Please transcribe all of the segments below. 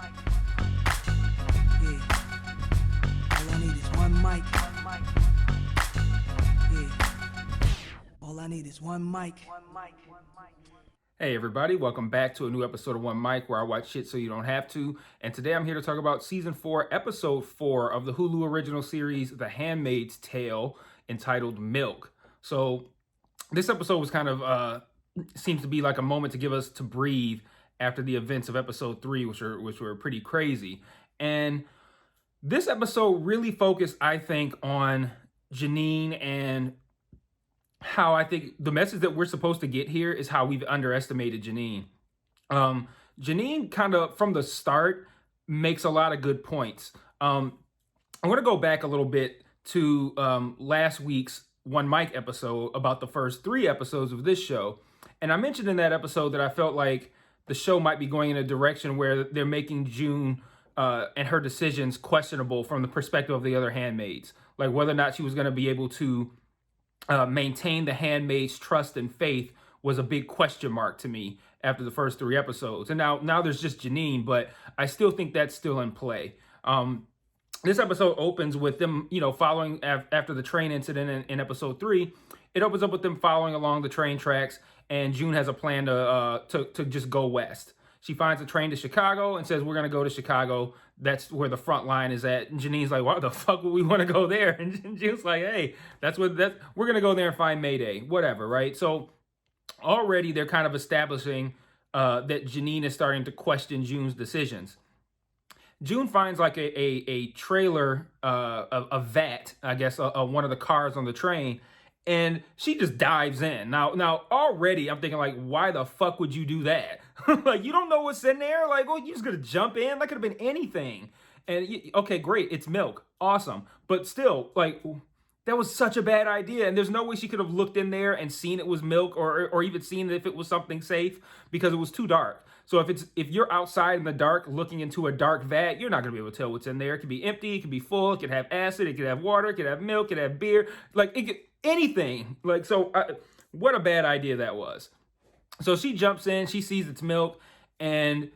Yeah. All I need is one mic. Yeah. All I need is one mic. Hey everybody, welcome back to a new episode of One Mic, where I watch shit so you don't have to. And today I'm here to talk about season 4, episode 4 of the Hulu original series, The Handmaid's Tale, entitled Milk. So this episode was kind of seems to be like a moment to give us to breathe after the events of episode 3, which were pretty crazy. And this episode really focused, I think, on Janine and how I think the message that we're supposed to get here is how we've underestimated Janine. Janine kind of from the start makes a lot of good points. I want to go back a little bit to last week's One Mic episode about the first 3 episodes of this show. And I mentioned in that episode that I felt like the show might be going in a direction where they're making June and her decisions questionable from the perspective of the other handmaids. Like whether or not she was going to be able to maintain the handmaid's trust and faith was a big question mark to me after the first 3 episodes. And now there's just Janine, but I still think that's still in play. This episode opens with them, following after the train incident in episode 3. It opens up with them following along the train tracks, and June has a plan to just go west. She finds a train to Chicago and says, we're going to go to Chicago. That's where the front line is at. And Janine's like, why the fuck would we want to go there? And June's like, hey, we're going to go there and find Mayday, whatever, right? So already they're kind of establishing that Janine is starting to question June's decisions. June finds like a trailer, a vat, I guess, one of the cars on the train, and she just dives in. Now already I'm thinking like, why the fuck would you do that? Like, you don't know what's in there? Like, oh, you're just gonna jump in? That could have been anything. And okay, great, it's milk, awesome. But still, like, that was such a bad idea. And there's no way she could have looked in there and seen it was milk, or even seen if it was something safe, because it was too dark. So if you're outside in the dark looking into a dark vat, you're not gonna be able to tell what's in there. It could be empty, it could be full, it could have acid, it could have water, it could have milk, it could have beer, like it could anything. Like, so what a bad idea that was. So she jumps in, she sees it's milk, and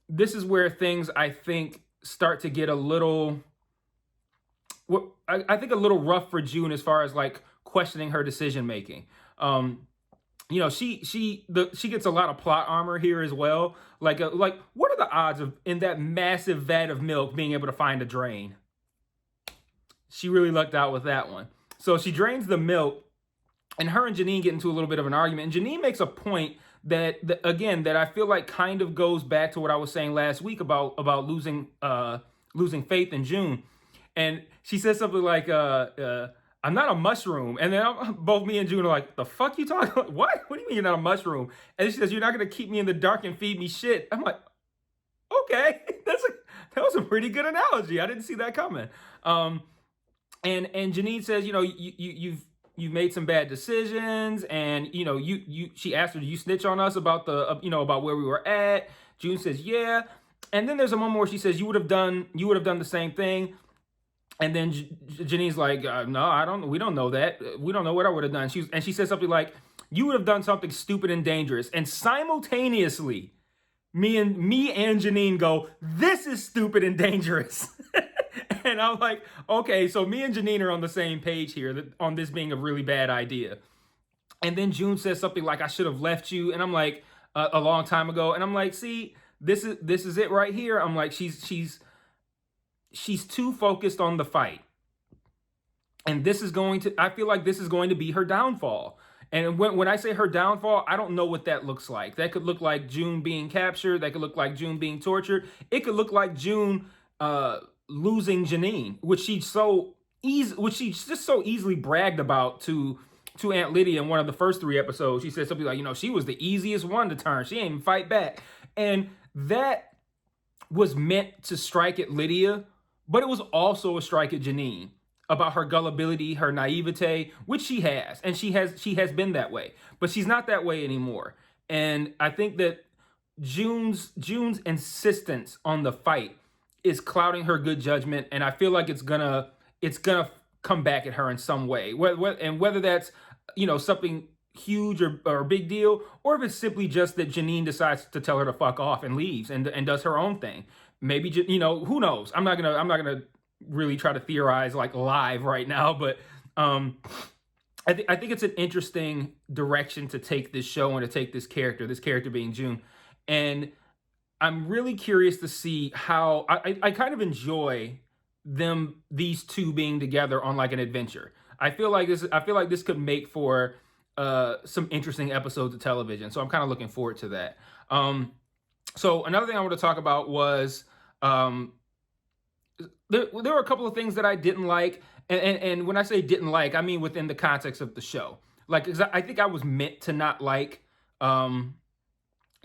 this is where things, I think, start to get a little, I think, a little rough for June as far as like questioning her decision making. She gets a lot of plot armor here as well. Like what are the odds of in that massive vat of milk being able to find a drain? She really lucked out with that one. So she drains the milk, and her and Janine get into a little bit of an argument. And Janine makes a point that I feel like kind of goes back to what I was saying last week about losing faith in June. And she says something like, I'm not a mushroom. And then both me and June are like, the fuck you talking about? What? What do you mean you're not a mushroom? And she says, you're not going to keep me in the dark and feed me shit. I'm like, okay, that was a pretty good analogy. I didn't see that coming. And Janine says, you've made some bad decisions, and she asked her, do you snitch on us about about where we were at? June says, yeah. And then there's a moment where she says, you would have done the same thing. And then Janine's like, no, we don't know that. We don't know what I would have done. She says something like, you would have done something stupid and dangerous. And simultaneously, me and Janine go, this is stupid and dangerous. And I'm like, okay, so me and Janine are on the same page here on this being a really bad idea. And then June says something like, I should have left you. And I'm like, a long time ago. And I'm like, see, this is it right here. I'm like, she's too focused on the fight. And I feel like this is going to be her downfall. And when I say her downfall, I don't know what that looks like. That could look like June being captured. That could look like June being tortured. It could look like June losing Janine, which she just so easily bragged about to Aunt Lydia in one of the first 3 episodes. She said something like, she was the easiest one to turn. She ain't even fight back. And that was meant to strike at Lydia, but it was also a strike at Janine about her gullibility, her naivete, which she has. And she has been that way, but she's not that way anymore. And I think that June's insistence on the fight is clouding her good judgment, and I feel like it's gonna come back at her in some way. Whether that's something huge or a big deal, or if it's simply just that Janine decides to tell her to fuck off and leaves and does her own thing. Maybe, who knows? I'm not gonna really try to theorize like live right now, but I think it's an interesting direction to take this show and to take this character being June. And I'm really curious to see how I kind of enjoy these two being together on like an adventure. I feel like this could make for some interesting episodes of television. So I'm kind of looking forward to that. So another thing I want to talk about was there were a couple of things that I didn't like. And when I say didn't like, I mean within the context of the show. Like, I think I was meant to not like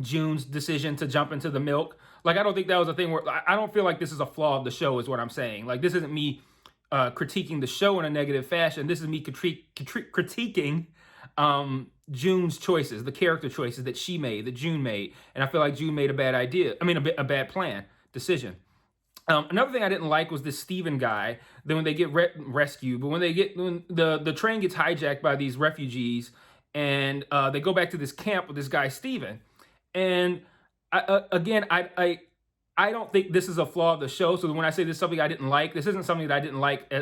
June's decision to jump into the milk. Like, I don't think that was a thing where I don't feel like this is a flaw of the show, is what I'm saying. Like, this isn't me critiquing the show in a negative fashion. This is me critiquing June's choices, the character choices that June made. And I feel like June made a bad decision. Another thing I didn't like was this Steven guy. Then when they get rescued, but when the train gets hijacked by these refugees, and they go back to this camp with this guy Steven, and I don't think this is a flaw of the show. So when I say this is something I didn't like, this isn't something that I didn't like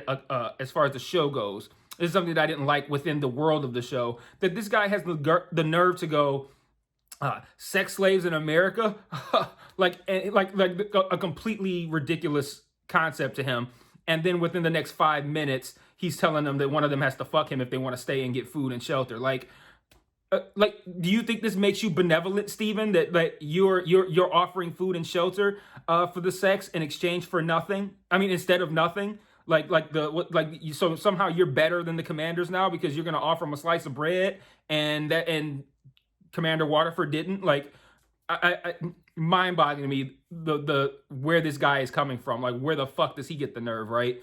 as far as the show goes. This is something that I didn't like within the world of the show. That this guy has the nerve to go, sex slaves in America, like a completely ridiculous concept to him. And then within the next 5 minutes, he's telling them that one of them has to fuck him if they want to stay and get food and shelter. Like, do you think this makes you benevolent, Steven? That you're offering food and shelter for the sex in exchange for nothing? I mean, instead of nothing. So somehow you're better than the commanders now because you're gonna offer them a slice of bread, and Commander Waterford didn't. Like, I mind-boggling to me the where this guy is coming from. Like, where the fuck does he get the nerve, right?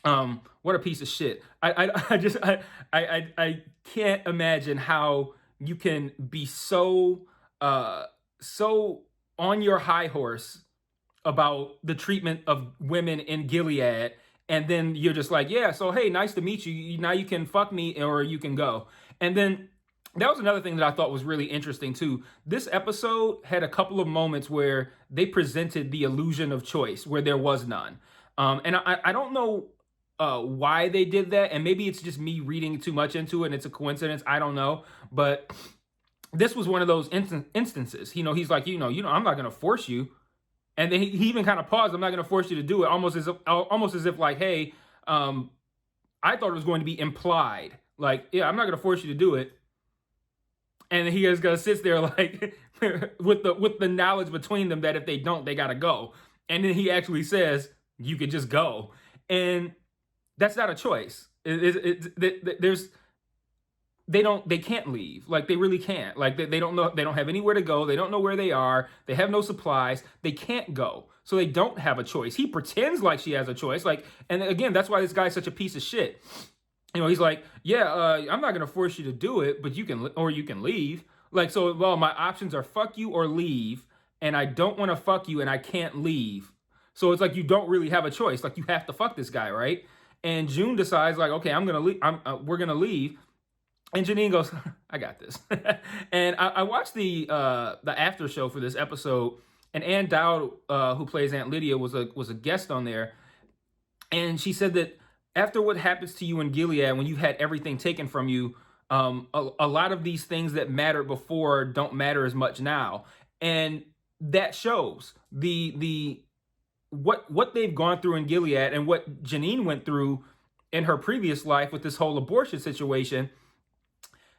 What a piece of shit. I can't imagine how you can be so on your high horse about the treatment of women in Gilead, and then you're just like, yeah, so hey, nice to meet you. Now you can fuck me or you can go. And then that was another thing that I thought was really interesting too. This episode had a couple of moments where they presented the illusion of choice where there was none. And I don't know why they did that, and maybe it's just me reading too much into it and it's a coincidence. I don't know, but this was one of those instances. He's like, I'm not gonna force you, and then he even kind of paused. I'm not gonna force you to do it, almost as if like, hey, I thought it was going to be implied, like, yeah, I'm not gonna force you to do it, and he is gonna sit there like with the knowledge between them that if they don't, they gotta go, and then he actually says you could just go, and that's not a choice. They can't leave. Like, they really can't. Like, they don't know. They don't have anywhere to go. They don't know where they are. They have no supplies. They can't go. So they don't have a choice. He pretends like she has a choice. Like, and again, that's why this guy's such a piece of shit. He's like, yeah, I'm not gonna force you to do it, but you can leave. Like, so, well, my options are fuck you or leave, and I don't want to fuck you, and I can't leave. So it's like you don't really have a choice. Like, you have to fuck this guy, right? And June decides, like, okay, I'm gonna leave. We're gonna leave. And Janine goes, I got this. And I watched the after show for this episode, and Ann Dowd, who plays Aunt Lydia, was a guest on there, and she said that after what happens to you in Gilead, when you've had everything taken from you, a lot of these things that mattered before don't matter as much now, and that shows what they've gone through in Gilead and what Janine went through in her previous life with this whole abortion situation.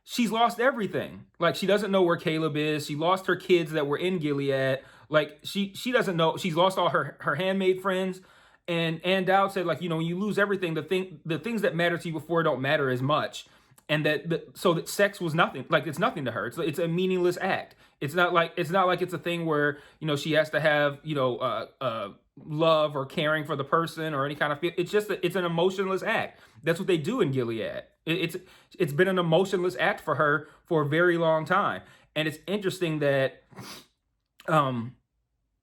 She's lost everything. Like, she doesn't know where Caleb is. She lost her kids that were in Gilead. Like, she doesn't know. She's lost all her handmaid friends. And Ann Dowd said, like, when you lose everything, the things that matter to you before don't matter as much. And so that sex was nothing. Like, it's nothing to her. It's a meaningless act. It's not like it's a thing where, she has to have, love or caring for the person or any kind of feel. It's an emotionless act. That's what they do in Gilead. It's been an emotionless act for her for a very long time. And it's interesting that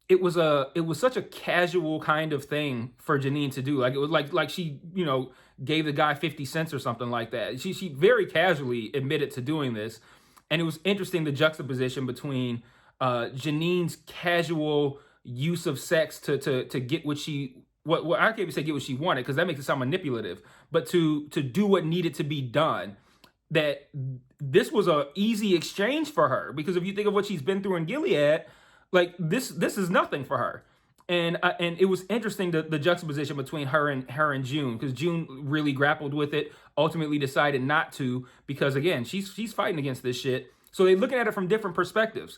it was such a casual kind of thing for Janine to do. Like, it was like she, gave the guy 50 cents or something like that. She very casually admitted to doing this. And it was interesting, the juxtaposition between Janine's casual use of sex to get what she, what I can't even say get what she wanted, because that makes it sound manipulative, but to do what needed to be done. That this was a easy exchange for her, because if you think of what she's been through in Gilead, like this is nothing for her. And it was interesting, the juxtaposition between her and June, because June really grappled with it, ultimately decided not to, because again, she's fighting against this shit. So they're looking at it from different perspectives.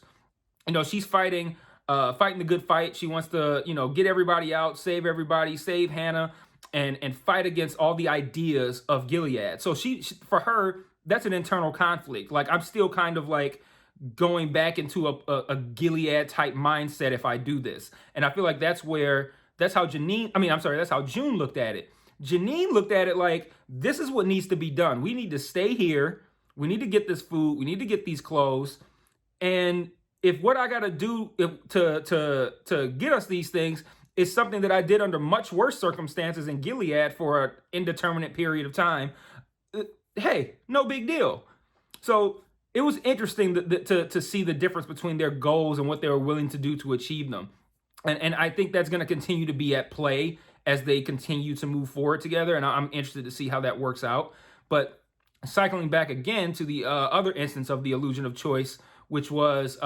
She's fighting the good fight. She wants to, get everybody out, save everybody, save Hannah, and fight against all the ideas of Gilead. So she for her, that's an internal conflict. Like, I'm still kind of like going back into a Gilead type mindset if I do this. And I feel like that's how June looked at it. Janine looked at it like, this is what needs to be done. We need to stay here. We need to get this food. We need to get these clothes. And if what I got to do to get us these things is something that I did under much worse circumstances in Gilead for an indeterminate period of time, hey, no big deal. So it was interesting to see the difference between their goals and what they were willing to do to achieve them. And I think that's going to continue to be at play as they continue to move forward together. And I'm interested to see how that works out. But cycling back again to the other instance of the illusion of choice, which was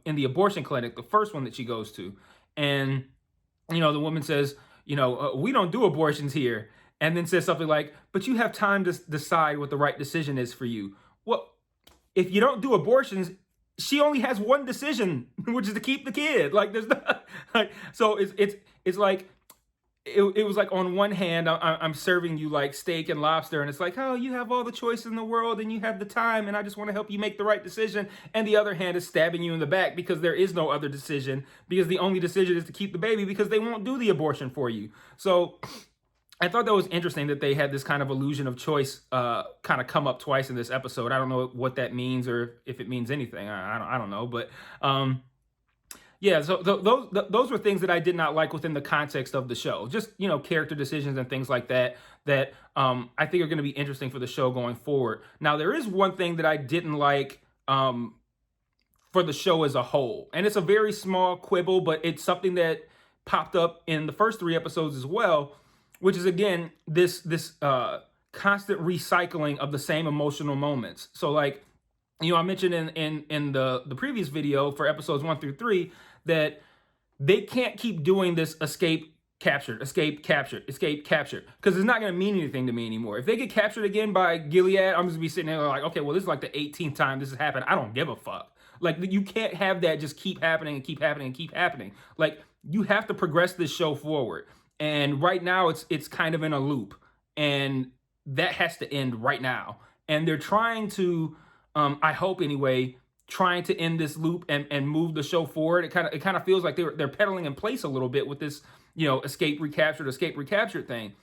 in the abortion clinic, the first one that she goes to. And, the woman says, we don't do abortions here. And then says something like, but you have time to decide what the right decision is for you. Well, if you don't do abortions, she only has one decision, which is to keep the kid. Like, there's not, like, so it's like, it was like, on one hand, I'm serving you like steak and lobster, and it's like, oh, you have all the choice in the world and you have the time, and I just want to help you make the right decision. And the other hand is stabbing you in the back, because there is no other decision, because the only decision is to keep the baby, because they won't do the abortion for you. So I thought that was interesting that they had this kind of illusion of choice kind of come up twice in this episode. I don't know what that means, or if it means anything. I don't know. But yeah, so those were things that I did not like within the context of the show. Just, character decisions and things like that I think are going to be interesting for the show going forward. Now, there is one thing that I didn't like for the show as a whole. And it's a very small quibble, but it's something that popped up in the first 3 episodes as well, which is, again, this constant recycling of the same emotional moments. So, like, I mentioned in the previous video for episodes 1 through 3 that they can't keep doing this escape, captured, because it's not going to mean anything to me anymore. If they get captured again by Gilead, I'm just going to be sitting there like, okay, well, this is like the 18th time this has happened. I don't give a fuck. Like, you can't have that just keep happening and keep happening and keep happening. Like, you have to progress this show forward. And right now it's kind of in a loop, and that has to end right now. And they're trying to, I hope anyway, trying to end this loop and move the show forward. It kind of feels like they're pedaling in place a little bit with this, escape recaptured thing.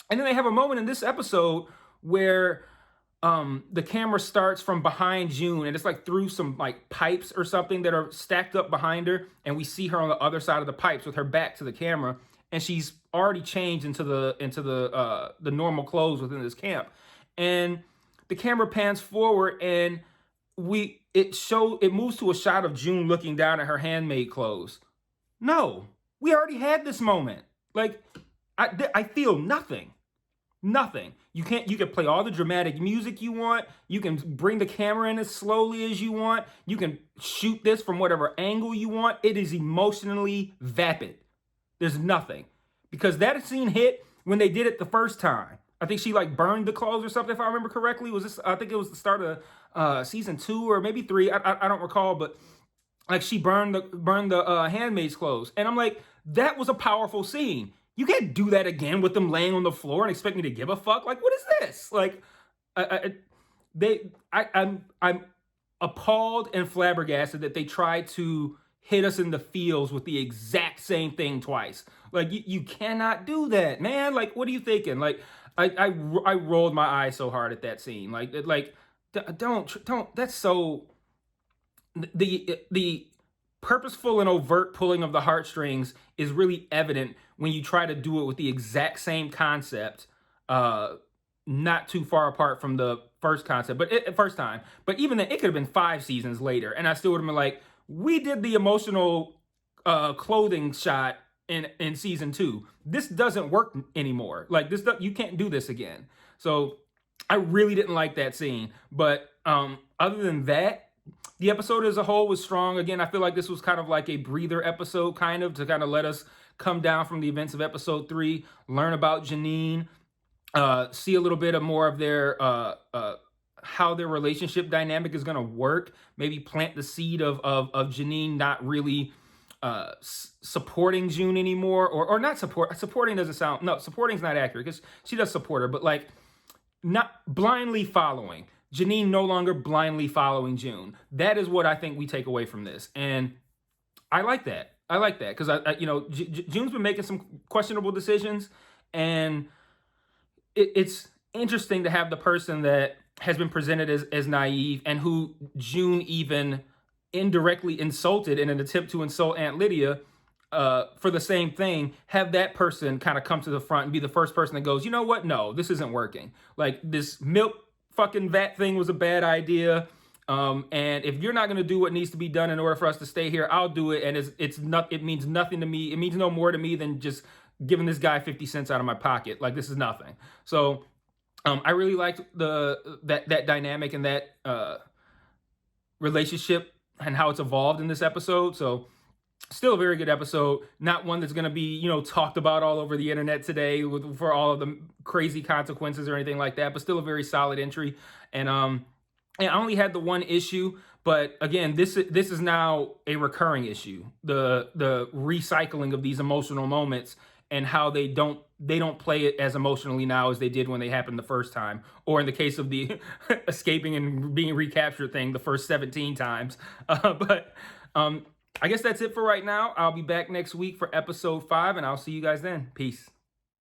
And then they have a moment in this episode where the camera starts from behind June, and it's like through some like pipes or something that are stacked up behind her, and we see her on the other side of the pipes with her back to the camera. And she's already changed into the normal clothes within this camp. And the camera pans forward, and it moves to a shot of June looking down at her handmaid clothes. No, we already had this moment. Like, I feel nothing. You can play all the dramatic music you want. You can bring the camera in as slowly as you want. You can shoot this from whatever angle you want. It is emotionally vapid. There's nothing. Because that scene hit when they did it the first time. I think she like burned the clothes or something, if I remember correctly. I think it was the start of season 2 or maybe 3. I don't recall, but like she burned the handmaid's clothes. And I'm like, that was a powerful scene. You can't do that again with them laying on the floor and expect me to give a fuck. Like, what is this? Like, I'm appalled and flabbergasted that they tried to hit us in the feels with the exact same thing twice. Like, you cannot do that, man. Like, what are you thinking? Like, I rolled my eyes so hard at that scene. Don't. That's so. The purposeful and overt pulling of the heartstrings is really evident when you try to do it with the exact same concept, not too far apart from the first concept, first time. But even then, it could have been 5 seasons later, and I still would have been like, we did the emotional clothing shot in season 2. This doesn't work anymore. Like this, you can't do this again. So I really didn't like that scene. But other than that, the episode as a whole was strong. Again, I feel like this was kind of like a breather episode, kind of to kind of let us come down from the events of episode 3, learn about Janine, see a little bit of more of their how their relationship dynamic is going to work. Maybe plant the seed of Janine not really supporting June anymore, or not supporting doesn't sound, no, supporting's not accurate because she does support her, but like not blindly following. Janine no longer blindly following June. That is what I think we take away from this. And I like that. I like that because June's been making some questionable decisions, and it's interesting to have the person that has been presented as naive and who June even indirectly insulted in an attempt to insult Aunt Lydia for the same thing, have that person kind of come to the front and be the first person that goes, you know what? No, this isn't working. Like this milk fucking vat thing was a bad idea. And if you're not going to do what needs to be done in order for us to stay here, I'll do it. And it means nothing to me. It means no more to me than just giving this guy 50 cents out of my pocket. Like this is nothing. So I really liked that dynamic and that relationship and how it's evolved in this episode. So still a very good episode. Not one that's going to be, talked about all over the internet today for all of the crazy consequences or anything like that, but still a very solid entry. And I only had the one issue, but again, this is now a recurring issue. The recycling of these emotional moments and how they don't play it as emotionally now as they did when they happened the first time, or in the case of the escaping and being recaptured thing, the first 17 times. But I guess that's it for right now. I'll be back next week for episode 5, and I'll see you guys then. Peace.